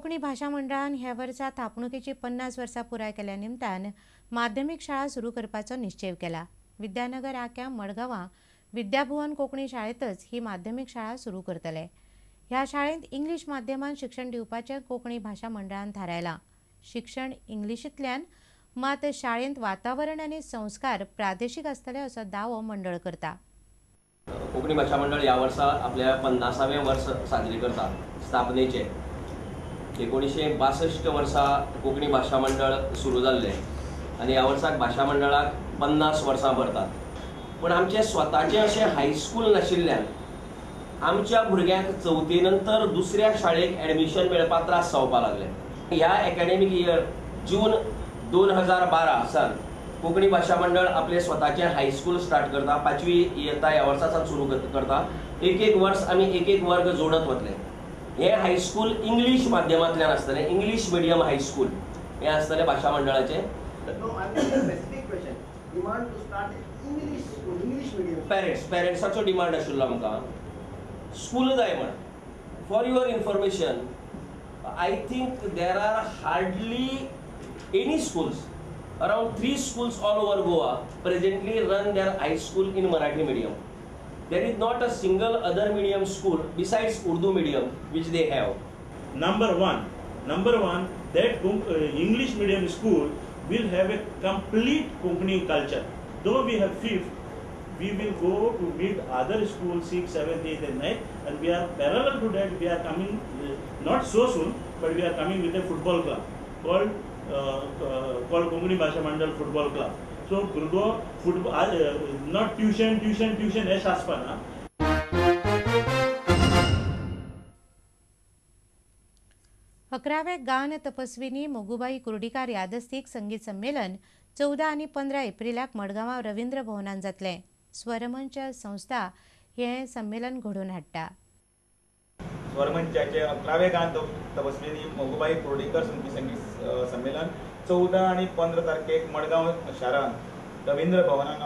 कोंकणी भाशा मंडळान ह्या वर्सा थापणुकेची 50 वर्सां पुराय केल्या निमतान माध्यमीक शाळा सुरू करपाचो निश्चय केला. विद्यानगर आख्या मडगांवां विद्याभुवन कोंकणी शाळेंतच ही माध्यमीक शाळा सुरू करतले. ह्या शाळेंत इंग्लीश माध्यमान शिक्षण दिवपाचें कोंकणी भाशा मंडळान थारायलां. शिक्षण इंग्लिशींतल्यान, मात शाळेंत वातावरण आनी संस्कार प्रादेशीक आसतले असो दावो मंडळ करता. कोंकणी भाशा मंडळ ह्या वर्सा आपल्या 50वें वर्स साजरी करता स्थापनेचे. 1962 वर्सा कोंकणी भाशा मंडळ सुरू जाल्लें आनी ह्या वर्साक भाशा मंडळाक 50 वर्सां भरतात. पूण आमचें स्वताचें अशें हायस्कूल नाशिल्ल्यान आमच्या भुरग्यांक चवथी नंतर दुसऱ्या शाळेक एडमिशन मेळपाक त्रास जावपाक लागले. ह्या एकाडेमीक इयर जून 2012 सावन कोंकणी भाशा मंडळ आपले स्वताचें हायस्कूल स्टार्ट करता. 5वी इयत्ता ह्या वर्सासान सुरू करता. एक वर्स आमी एक वर्ग जोडत वतले. हे हायस्कूल इंग्लीश माध्यमांतल्यान आसतलें. इंग्लीश मिडियम हायस्कूल हे आसतलें भाशा मंडळाचें. पेरेंट्साचो डिमांड आशिल्लो आमकां स्कूल जाय म्हण. For your information, I think there are hardly any schools, around 3 schools all over Goa presently run their high school in Marathi medium. There is not a single other medium school besides Urdu medium which they have. Number one, that English medium school will have a complete Konkani culture. Though we have 5th, we will go to meet other schools 6th, 7th, 8th and 9th, and we are parallel to that. We are coming not so soon, but we are coming with a football club called Konkani Bhasha Mandal Football Club. So Gurgo football, not tuition as Aspana. अकरावे गान तपस्विनी मोगूबाई कुर्डीकार यादस्तीक संगीत संमेलन 14 आनी 15 एप्रिलाक मडगांवां रवींद्र भवनान जातलें. स्वरमंच संस्था हें संमेलन घडोवन हाडटा. स्वरमंचाचे 11वे गान तपस्विनी मोगूबाई कुर्डीकर संगीत संमेलन 14 आनी 15 तारखेक मडगांव शारांत रवींद्र भवनान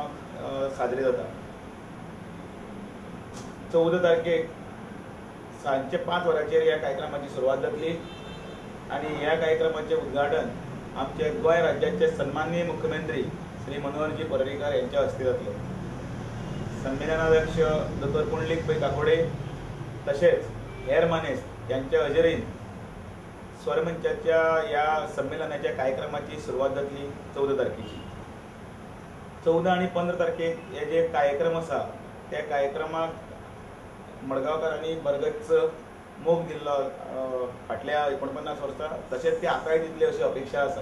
साजरे जाता. 14 तारखेक सांजचे 5 वरांचेर ह्या कार्यक्रमाची सुरवात जातली आनी ह्या कार्यक्रमाचें उद्घाटन आमचे गोंय राज्याचे सन्माननीय मुख्यमंत्री श्री मनोहरजी पर्रीकार यांच्या हस्ते जातलें. संमेलनाध्यक्ष डॉ. पुंडलीक पै काकोडे तशेंच हेर मानेस यांच्या हजेरीन स्वरमंचाच्या ह्या संमेलनाच्या कार्यक्रमाची सुरवात जातली 14 तारखेची. 14 आनी 15 तारखेक हे जे कार्यक्रम आसा त्या कार्यक्रमाक मडगांवकारांनी बरगच्च मोग दिल्लो फाटल्या 49 वर्सां. तशेंच ते आतांय दितले अशी अपेक्षा आसा.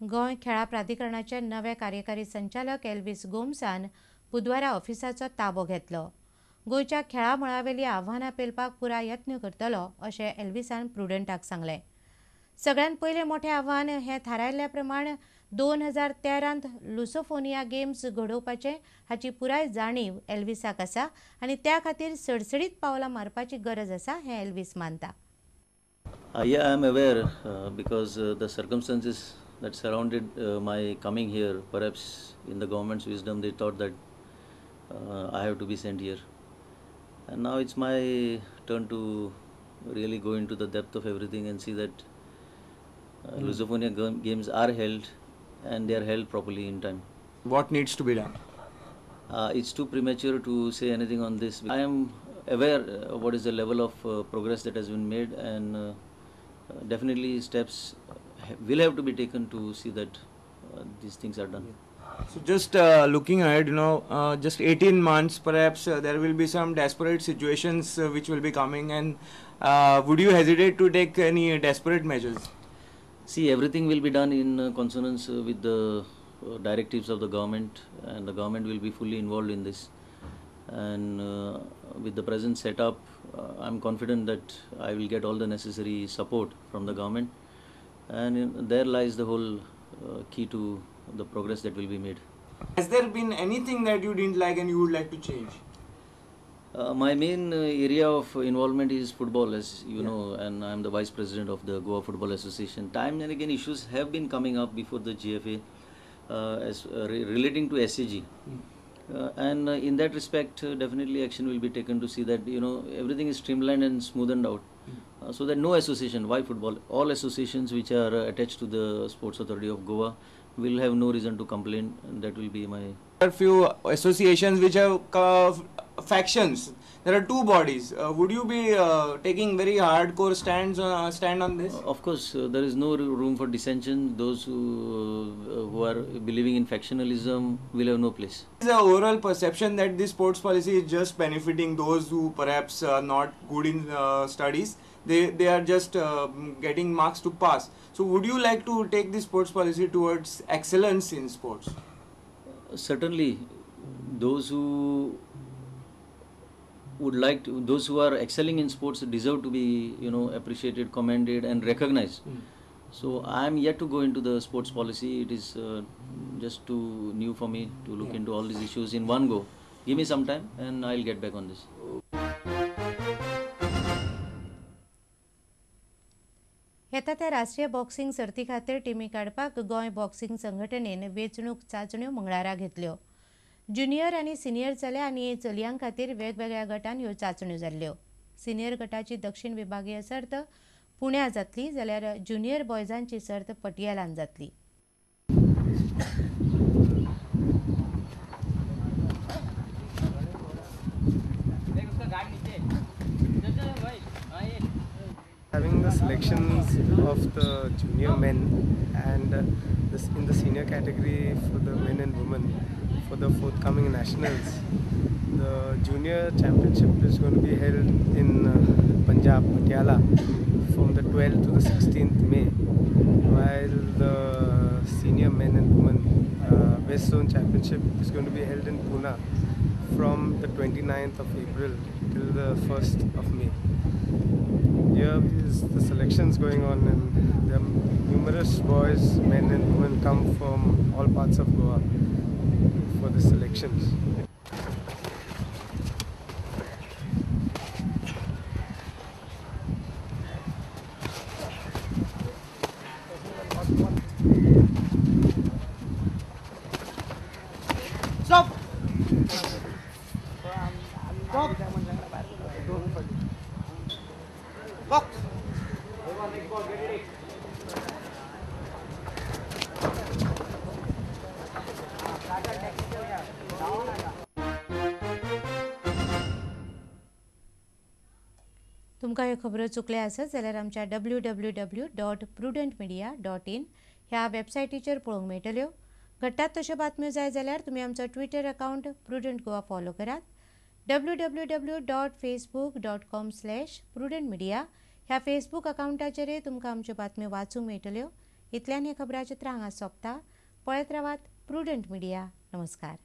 गोंय खेळा प्राधिकरणाचे नवे कार्यकारी संचालक एल्विस गोमसान बुधवारा ऑफिसाचो ताबो घेतलो. गोंयच्या खेळा मळावेली आव्हानां पेलपाक पुराय यत्न करतलो अशें एल्विसान प्रुडंटाक सांगलें. सगळ्यांत पयलें मोठें आव्हान हें थारायल्ल्या प्रमाण 2013त लुसोफोनिया गेम्स घडोवपाचें हाची पुराय जाणीव एल्विसाक आसा आनी त्या खातीर सडसडीत पावलां मारपाची गरज आसा हें एल्विस मानता. Yeah, I am aware because the circumstances that surrounded my coming here, perhaps in the government's wisdom they thought that I have to be sent here, and now it's my turn to really go into the depth of everything and see that Lusophonia games are held and they are held properly in time. What needs to be done? It's too premature to say anything on this. I am aware what is the level of progress that has been made, and definitely steps will have to be taken to see that these things are done. So just looking ahead, just 18 months perhaps there will be some desperate situations which will be coming, and would you hesitate to take any desperate measures? See, everything will be done in consonance with the directives of the government, and the government will be fully involved in this. And with the present setup, I'm confident that I will get all the necessary support from the government, and there lies the whole key to the progress that will be made. Has there been anything that you didn't like and you would like to change? My main area of involvement is football, as you know, and I am the vice president of the Goa Football Association. Time and again issues have been coming up before the GFA relating to SAG. And in that respect, definitely action will be taken to see that everything is streamlined and smoothened out, so that no association, why football, all associations which are attached to the Sports Authority of Goa will have no reason to complain, and that will be my. There are few associations which have factions. There are two bodies. Would you be taking very hardcore stand on this? Of course, there is no room for dissension. Those who are believing in factionalism will have no place. There is an overall perception that this sports policy is just benefiting those who perhaps are not good in studies. They are just getting marks to pass. So would you like to take this sports policy towards excellence in sports? Certainly, those who those who are excelling in sports deserve to be appreciated, commended and recognized. So I am yet to go into the sports policy. It is just too new for me to look into all these issues in one go. Give me some time and I'll get back on this. येता त्या राष्ट्रीय boxing सर्ती खातीर टिमी काडपाक Goa boxing संघटनेन वेंचणूक चांचण्यो मंगळारा घेतल्यो. ज्युनियर आनी सिनियर चले आनी चलयां खातीर वेगवेगळ्या गटांत ह्यो चांचण्यो जाल्ल्यो. सिनियर गटाची दक्षिण विभागीय सर्त पुण्या जातली जाल्यार ज्युनियर बॉयजांची सर्त पटियालांत जातली. Having the selections of the junior men and in the senior category for the men and women for the forthcoming nationals. The junior championship is going to be held in Punjab, Patiala from the 12th to the 16th May, while the senior men and women West Zone Championship is going to be held in Pune from the 29th of April till the 1st of May. Here is the selections going on, and there are numerous boys, men and women come from all parts of Goa for the selections. Stop! तुमकां ह्यो खबरो चुकल्या आसत जाल्यार आमच्या www.prudentmedia.in ह्या वेबसायटीचेर पळोवंक मेळटल्यो. घडटात तश्यो बातम्यो जाय जाल्यार तुमी आमचो Twitter account prudent Goa follow करात. www.facebook.com/prudentmedia ह्या फेसबूक अकावंटाचेरय तुमकां आमच्यो बातम्यो वाचूंक मेळटल्यो. इतल्यान हे खबराचें हांगा सोंपता. पळयत रावात प्रुडंट मिडिया. नमस्कार.